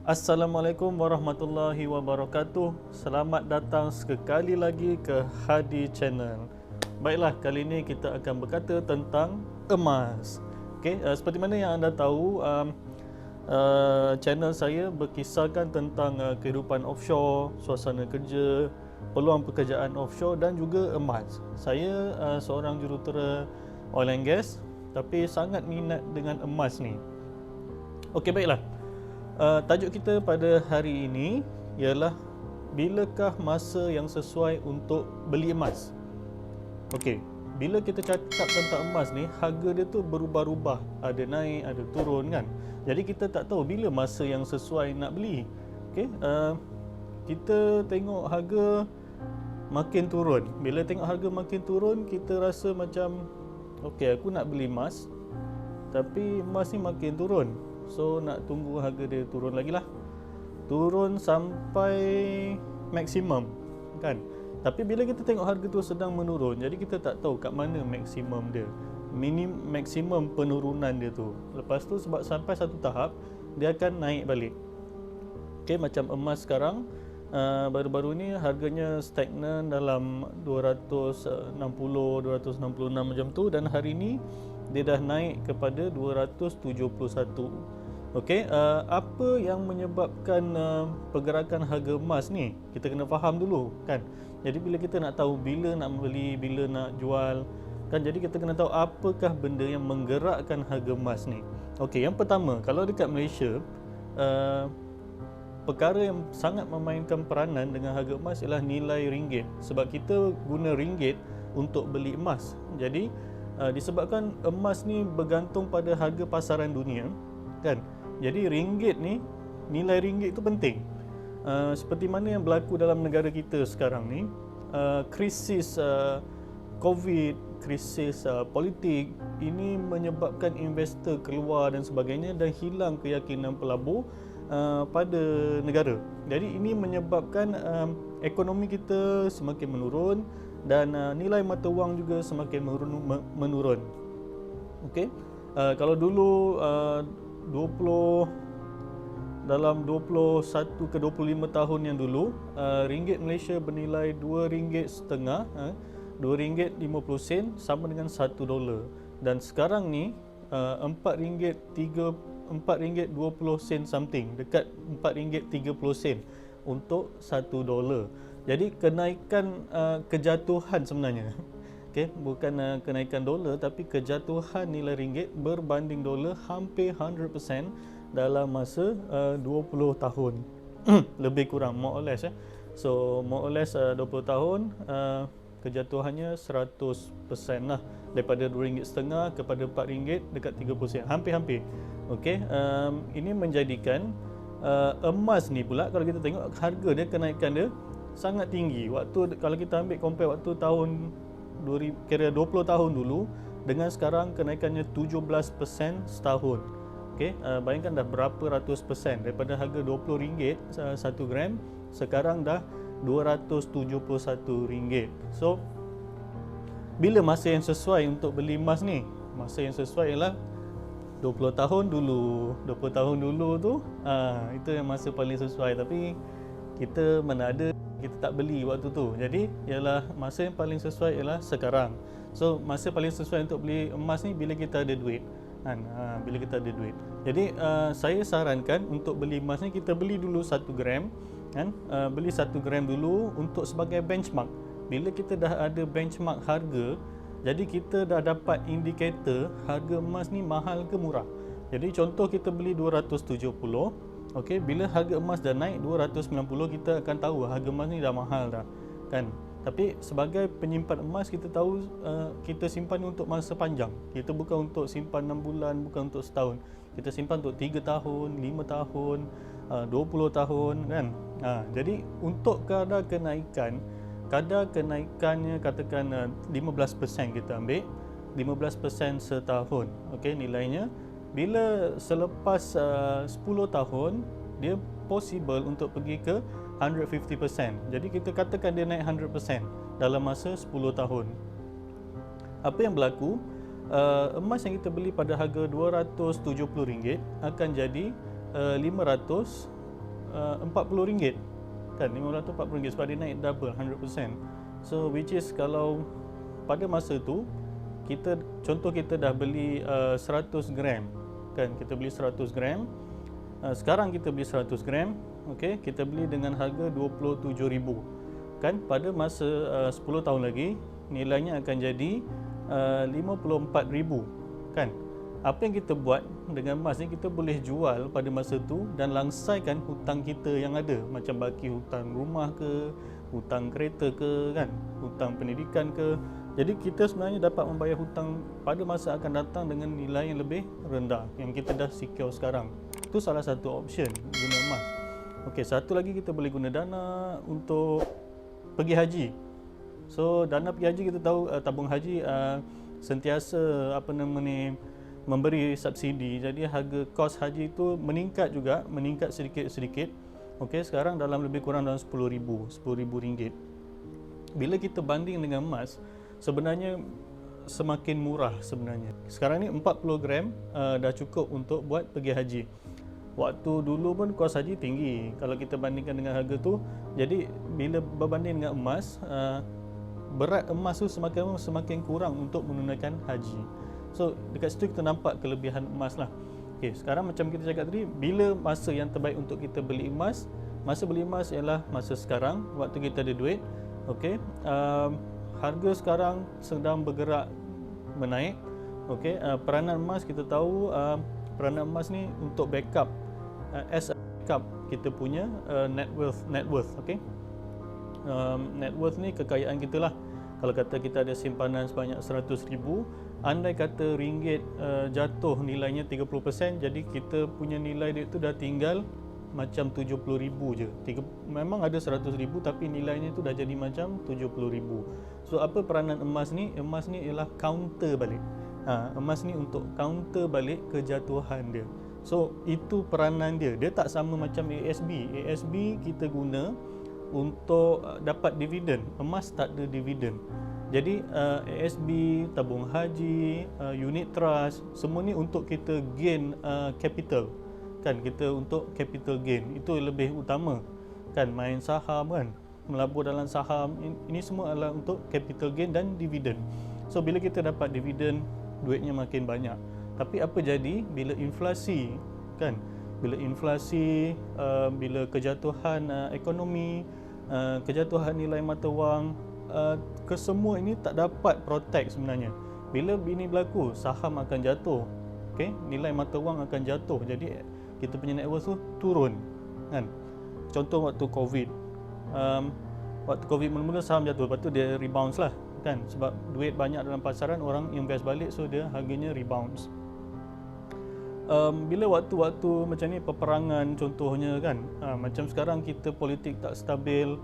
Assalamualaikum warahmatullahi wabarakatuh. Selamat datang sekali lagi ke Hadi Channel. Baiklah, kali ini kita akan berkata tentang emas. Okey, seperti mana yang anda tahu, channel saya berkisahkan tentang kehidupan offshore, suasana kerja, peluang pekerjaan offshore dan juga emas. Saya seorang jurutera oil and gas, tapi sangat minat dengan emas ni. Okey, baiklah. Tajuk kita pada hari ini ialah bilakah masa yang sesuai untuk beli emas. Okey, bila kita cakap tentang emas ni, harga dia tu berubah-ubah, ada naik, ada turun kan. Jadi kita tak tahu bila masa yang sesuai nak beli. Okey, kita tengok harga makin turun. Bila tengok harga makin turun, kita rasa macam okey, aku nak beli emas, tapi emas ni makin turun. So nak tunggu harga dia turun lagi lah. Turun sampai maksimum kan. Tapi bila kita tengok harga tu sedang menurun, jadi kita tak tahu kat mana maksimum dia, maksimum penurunan dia tu. Lepas tu sebab sampai satu tahap dia akan naik balik. Okay, macam emas sekarang baru-baru ni harganya stagnan dalam 260, 266 macam tu, dan hari ni dia dah naik kepada 271. Okey, apa yang menyebabkan pergerakan harga emas ni? Kita kena faham dulu kan. Jadi bila kita nak tahu bila nak beli, bila nak jual kan, jadi kita kena tahu apakah benda yang menggerakkan harga emas ni. Okey, yang pertama, kalau dekat Malaysia, perkara yang sangat memainkan peranan dengan harga emas ialah nilai ringgit. Sebab kita guna ringgit untuk beli emas. Jadi disebabkan emas ni bergantung pada harga pasaran dunia kan. Jadi ringgit ni, nilai ringgit tu penting. Seperti mana yang berlaku dalam negara kita sekarang ni, krisis COVID, krisis politik, ini menyebabkan investor keluar dan sebagainya dan hilang keyakinan pelabur pada negara. Jadi ini menyebabkan ekonomi kita semakin menurun dan nilai mata wang juga semakin menurun. Okey, kalau dulu dalam 21 ke 25 tahun yang dulu, ringgit Malaysia bernilai RM2.5, RM2.50 sama dengan $1. Dan sekarang ni RM4.20 something, dekat RM4.30 untuk $1. Jadi kenaikan kejatuhan sebenarnya. Okay, bukan kenaikan dolar, tapi kejatuhan nilai ringgit berbanding dolar hampir 100% dalam masa 20 tahun. Lebih kurang, more or less. So more or less 20 tahun, kejatuhannya 100% lah. Daripada RM2.50 kepada RM4 dekat 30 sen, hampir-hampir. Okay, ini menjadikan emas ni pula, kalau kita tengok harga dia, kenaikan dia sangat tinggi. Waktu kalau kita ambil compare waktu tahun 20 tahun dulu dengan sekarang, kenaikannya 17% setahun. Okey, bayangkan dah berapa ratus persen daripada harga RM20 1 gram, sekarang dah RM271. So bila masa yang sesuai untuk beli emas ni? Masa yang sesuai ialah 20 tahun dulu. 20 tahun dulu tu, itu yang masa paling sesuai. Tapi kita mana ada, kita tak beli waktu tu. Jadi ialah masa yang paling sesuai ialah sekarang. So masa paling sesuai untuk beli emas ni bila kita ada duit kan. Bila kita ada duit. Jadi saya sarankan untuk beli emas ni, kita beli dulu 1 gram kan. Beli 1 gram dulu untuk sebagai benchmark. Bila kita dah ada benchmark harga, jadi kita dah dapat indikator harga emas ni mahal ke murah. Jadi contoh kita beli 270, okey, bila harga emas dah naik 290, kita akan tahu harga emas ni dah mahal dah kan. Tapi sebagai penyimpan emas, kita tahu kita simpan untuk masa panjang. Kita bukan untuk simpan 6 bulan, bukan untuk setahun. Kita simpan untuk 3 tahun, 5 tahun, 20 tahun kan. Jadi untuk kadar kenaikannya katakan 15% kita ambil, 15% setahun. Okey, nilainya bila selepas 10 tahun dia possible untuk pergi ke 150%. Jadi kita katakan dia naik 100% dalam masa 10 tahun. Apa yang berlaku? Emas yang kita beli pada harga RM270 akan jadi 500 RM40 kan, 15 tu RM40 sebab dia naik double 100%. So which is kalau pada masa tu contoh kita dah beli 100 gram kan, kita beli 100 gram, sekarang kita beli 100 gram, okey, kita beli dengan harga 27,000 kan. Pada masa 10 tahun lagi nilainya akan jadi 54,000 kan. Apa yang kita buat dengan emas ni, kita boleh jual pada masa tu dan langsaikan hutang kita yang ada, macam baki hutang rumah ke, hutang kereta ke kan, hutang pendidikan ke. Jadi kita sebenarnya dapat membayar hutang pada masa akan datang dengan nilai yang lebih rendah yang kita dah secure sekarang. Itu salah satu option guna emas. Okey, satu lagi kita boleh guna dana untuk pergi haji. So dana pergi haji, kita tahu tabung haji sentiasa memberi subsidi. Jadi harga kos haji itu meningkat sedikit-sedikit. Okey, sekarang dalam lebih kurang dalam RM10,000. Bila kita banding dengan emas, sebenarnya semakin murah sebenarnya. Sekarang ni 40 gram dah cukup untuk buat pergi haji. Waktu dulu pun kos haji tinggi kalau kita bandingkan dengan harga tu. Jadi bila berbanding dengan emas, berat emas tu semakin kurang untuk menunaikan haji. So dekat situ kita nampak kelebihan emas lah. Okay, sekarang macam kita cakap tadi, bila masa yang terbaik untuk kita beli emas? Masa beli emas ialah masa sekarang, waktu kita ada duit. Okay, harga sekarang sedang bergerak menaik. Okay, peranan emas kita tahu, peranan emas ni untuk backup, as a backup kita punya net worth. Okay, net worth ni kekayaan kita lah. Kalau kata kita ada simpanan sebanyak 100,000, andai kata ringgit jatuh nilainya 30%, jadi kita punya nilai duit tu dah tinggal macam 70,000 je. Memang ada 100,000 tapi nilainya tu dah jadi macam 70,000. So apa peranan emas ni? Emas ni ialah counter balik. Emas ni untuk counter balik kejatuhan dia. So itu peranan dia. Dia tak sama macam ASB. ASB kita guna untuk dapat dividen. Emas tak ada dividen. Jadi ASB, tabung haji, unit trust, semua ni untuk kita gain capital kan, kita untuk capital gain. Itu lebih utama kan, main saham kan, melabur dalam saham, ini semua adalah untuk capital gain dan dividen. So bila kita dapat dividen, duitnya makin banyak. Tapi apa jadi bila inflasi kan, bila inflasi, bila kejatuhan ekonomi, kejatuhan nilai mata wang, kesemua ini tak dapat protect sebenarnya. Bila ini berlaku, saham akan jatuh, okay? Nilai mata wang akan jatuh, jadi kita punya net worth tu turun kan. Contoh waktu COVID, waktu COVID mula-mula saham jatuh, lepas tu dia rebounds lah kan, sebab duit banyak dalam pasaran, orang invest balik, so dia harganya rebounds. Bila waktu-waktu macam ni, peperangan contohnya kan, macam sekarang kita politik tak stabil,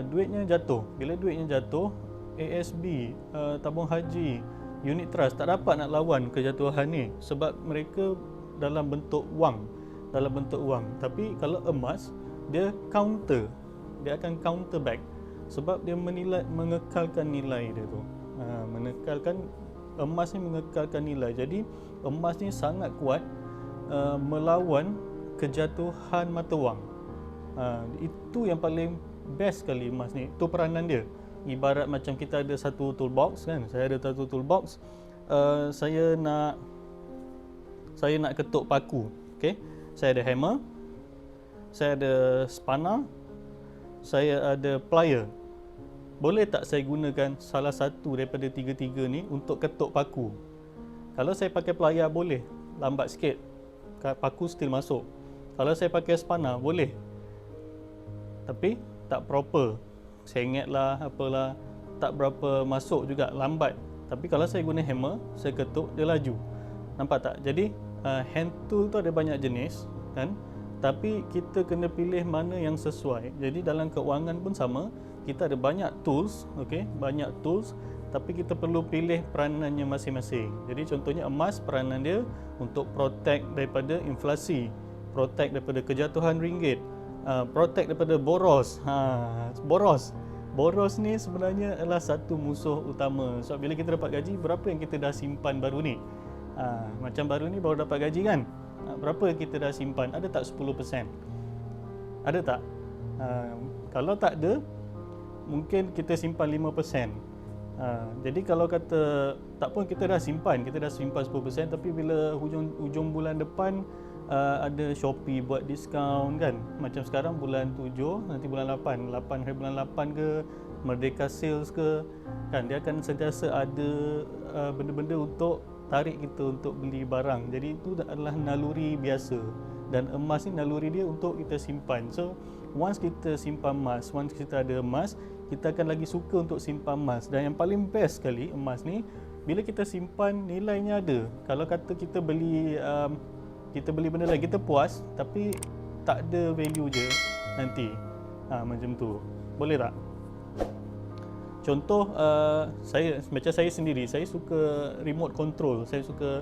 duitnya jatuh. Bila duitnya jatuh, ASB, tabung haji, unit trust tak dapat nak lawan kejatuhan ni sebab mereka dalam bentuk wang. Tapi kalau emas, dia counter, dia akan counter back sebab dia mengekalkan nilai dia tu. Emas ni mengekalkan nilai. Jadi emas ni sangat kuat melawan kejatuhan mata wang. Itu yang paling best sekali emas ni. Itu peranan dia. Ibarat macam kita ada satu toolbox kan. Saya ada satu toolbox. Saya nak ketuk paku. Okay? Saya ada hammer, saya ada spanner, saya ada plier. Boleh tak saya gunakan salah satu daripada tiga-tiga ni untuk ketuk paku? Kalau saya pakai plier boleh, lambat sikit, paku still masuk. Kalau saya pakai spanner boleh, tapi tak proper, sengit lah, apalah, tak berapa masuk juga, lambat. Tapi kalau saya guna hammer, saya ketuk, dia laju. Nampak tak? Jadi hand tool tu ada banyak jenis kan, tapi kita kena pilih mana yang sesuai. Jadi dalam keuangan pun sama, kita ada banyak tools, okey, banyak tools, tapi kita perlu pilih peranannya masing-masing. Jadi contohnya emas, peranan dia untuk protect daripada inflasi, protect daripada kejatuhan ringgit, protect daripada boros. Boros ni sebenarnya adalah satu musuh utama. Sebab bila kita dapat gaji, berapa yang kita dah simpan baru ni? Macam baru ni baru dapat gaji kan, berapa kita dah simpan? Ada tak 10%? Ada tak? Kalau tak ada, mungkin kita simpan 5%. Jadi kalau kata tak pun, kita dah simpan 10%, tapi bila hujung bulan depan ada Shopee buat diskaun kan, macam sekarang bulan 7, nanti bulan 8 hari bulan 8 ke, Merdeka Sales ke kan, dia akan sentiasa ada benda-benda untuk tarik kita untuk beli barang. Jadi itu adalah naluri biasa, dan emas ni naluri dia untuk kita simpan. So once kita simpan emas, once kita ada emas, kita akan lagi suka untuk simpan emas. Dan yang paling best sekali emas ni, bila kita simpan nilainya ada. Kalau kata kita beli benda lain, kita puas tapi tak ada value je nanti, macam tu. Boleh tak? Contoh, saya sendiri, saya suka remote control. Saya suka,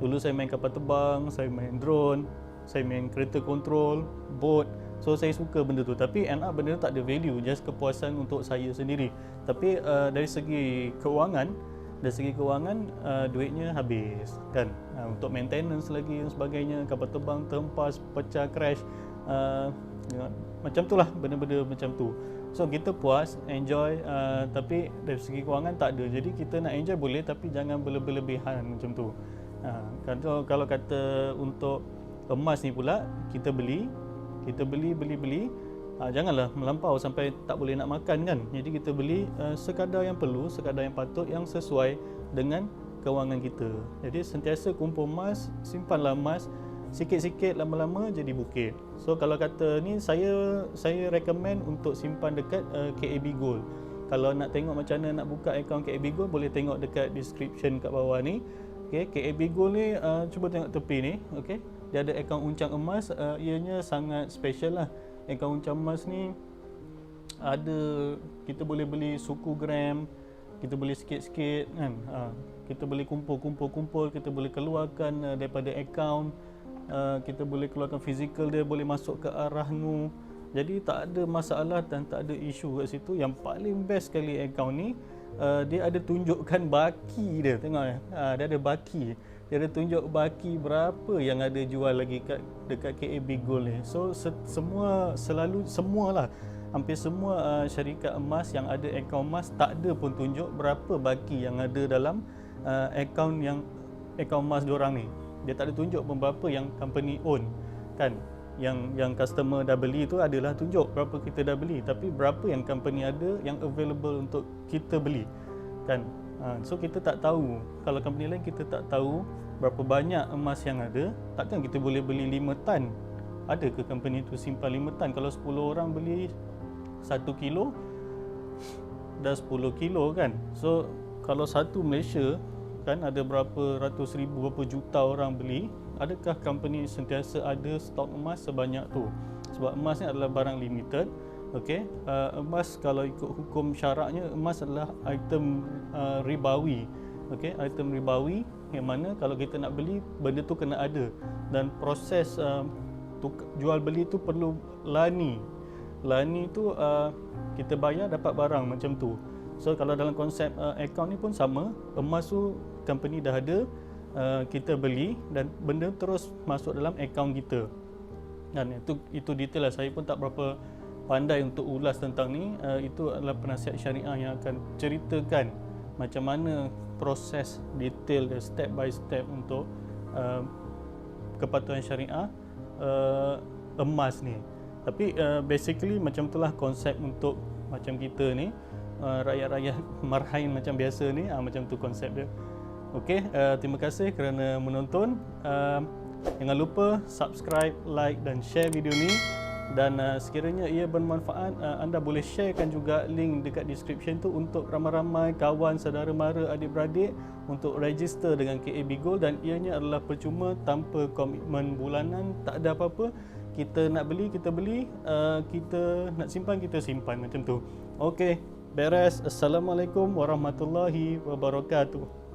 dulu saya main kapal terbang, saya main drone, saya main kereta control, boat. So saya suka benda tu, tapi end up benda tu tak ada value, just kepuasan untuk saya sendiri. Tapi dari segi kewangan, duitnya habis kan, untuk maintenance lagi dan sebagainya. Kapal terbang terhempas, pecah, crash, macam tu lah, benda-benda macam tu. So kita puas, enjoy, tapi dari segi kewangan tak ada. Jadi kita nak enjoy boleh, tapi jangan berlebihan macam tu. Kalau kata untuk emas ni pula, kita beli, janganlah melampau sampai tak boleh nak makan kan. Jadi kita beli sekadar yang perlu, sekadar yang patut, yang sesuai dengan kewangan kita. Jadi sentiasa kumpul emas, simpanlah emas, sikit-sikit, lama-lama jadi bukit. So kalau kata ni, saya recommend untuk simpan dekat KAB Gold. Kalau nak tengok macam mana nak buka akaun KAB Gold, boleh tengok dekat description kat bawah ni. Okay, KAB Gold ni, cuba tengok tepi ni. Okay, dia ada akaun uncang emas. Ianya sangat special lah. Akaun uncang emas ni ada, kita boleh beli suku gram, kita beli sikit-sikit kan. Kita boleh kumpul, kita boleh keluarkan daripada akaun, kita boleh keluarkan fizikal dia, boleh masuk ke arah nu. Jadi tak ada masalah dan tak ada isu kat situ. Yang paling best sekali akaun ni, dia ada tunjukkan baki dia. Tengok dia ada baki. Dia ada tunjuk baki berapa yang ada jual lagi dekat KAB Gold ni. So semualah, hampir semua syarikat emas yang ada akaun emas, tak ada pun tunjuk berapa baki yang ada dalam akaun emas diorang ni. Dia tak ada tunjuk pun berapa yang company own kan. Yang customer dah beli tu adalah tunjuk berapa kita dah beli, tapi berapa yang company ada yang available untuk kita beli kan. So kita tak tahu, kalau company lain kita tak tahu berapa banyak emas yang ada. Takkan kita boleh beli 5 tan? Ada ke company tu simpan 5 tan? Kalau 10 orang beli 1 kilo, dah 10 kilo kan. So kalau satu Malaysia kan ada berapa ratus ribu, berapa juta orang beli, adakah company sentiasa ada stok emas sebanyak tu? Sebab emas ni adalah barang limited. Okey, emas kalau ikut hukum syaraknya, emas adalah item ribawi. Okey, item ribawi yang mana kalau kita nak beli, benda tu kena ada, dan proses jual beli tu perlu lani. Lani tu kita bayar dapat barang macam tu. So kalau dalam konsep akaun ni pun sama, emas tu company dah ada, kita beli dan benda terus masuk dalam akaun kita. Dan itu detail lah, saya pun tak berapa pandai untuk ulas tentang ni. Itu adalah penasihat syariah yang akan ceritakan macam mana proses detail dan step by step untuk kepatuhan syariah emas ni. Tapi basically macam itulah konsep untuk macam kita ni, rakyat-rakyat marhain macam biasa ni, macam tu konsep dia. Okey, terima kasih kerana menonton. Jangan lupa subscribe, like dan share video ni. Dan sekiranya ia bermanfaat, anda boleh sharekan juga link dekat description tu untuk ramai-ramai kawan, saudara mara, adik-beradik untuk register dengan KAB Gold. Dan ianya adalah percuma, tanpa komitmen bulanan, tak ada apa-apa. Kita nak beli, kita beli, kita nak simpan, kita simpan, macam tu. Okey, beres. Assalamualaikum warahmatullahi wabarakatuh.